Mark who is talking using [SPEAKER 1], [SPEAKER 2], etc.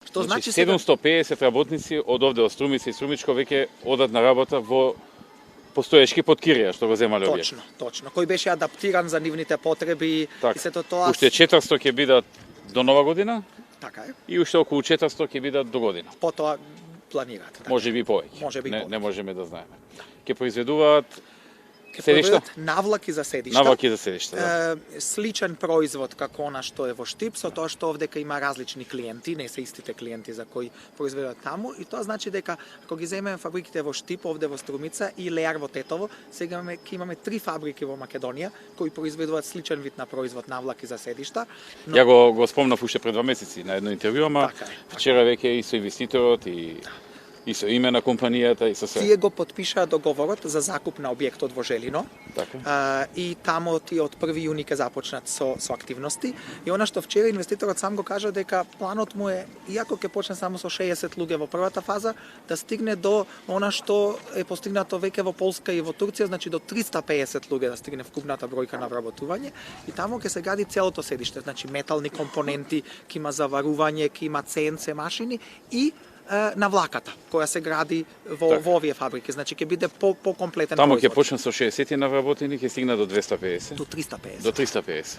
[SPEAKER 1] Што значи
[SPEAKER 2] 750 работници од овде од Струмица и Струмичко веќе одат на работа во постоечки под кирија што го земале објект.
[SPEAKER 1] Точно. Кој беше адаптиран за нивните потреби
[SPEAKER 2] так.
[SPEAKER 1] И сето тоа.
[SPEAKER 2] Уште 400 ќе бидат до нова година.
[SPEAKER 1] Така е.
[SPEAKER 2] И уште околу 400 ќе бидат до година.
[SPEAKER 1] Потоа планираат.
[SPEAKER 2] Така. Може би повеќе. Не можеме да знаеме. Ќе произведуваат седишта?
[SPEAKER 1] Навлаки за седишта.
[SPEAKER 2] Навлаки за седишта, да.
[SPEAKER 1] Сличен производ како она што е во Штип, со тоа што овдека има различни клиенти, не се истите клиенти за кои произведуваат таму, и тоа значи дека ако ги земеме фабриките во Штип, овде во Струмица и Леар во Тетово, сега ќе имаме 3 фабрики во Македонија кои произведуваат сличен вид на производ навлаки за седишта.
[SPEAKER 2] Но... Ја го спомнав уште пред 2 месеци на едно интервју, ама вчера веќе и со инвеститорот и со име на компанијата и со се.
[SPEAKER 1] Тие го потпишаа договорот за закуп на објектот во Желино.
[SPEAKER 2] Така.
[SPEAKER 1] И тамо тие од 1 јуни ќе започнат со активности. И она што вчера инвеститорот сам го кажа дека планот му е, иако ќе почне само со 60 луѓе во првата фаза, да стигне до она што е постигнато веќе во Полска и во Турција, значи до 350 луѓе да стигне вкупната бројка на вработување. И тамо ќе се гради целото седиште, значи метални компоненти, ќе има заварување, ќе има CNC машини и навлаката која се гради во овие фабрики, значи ќе биде по комплетен.
[SPEAKER 2] Тамо ќе почне со 60 навработени, ќе стигне до 250.
[SPEAKER 1] До 350.
[SPEAKER 2] До 350.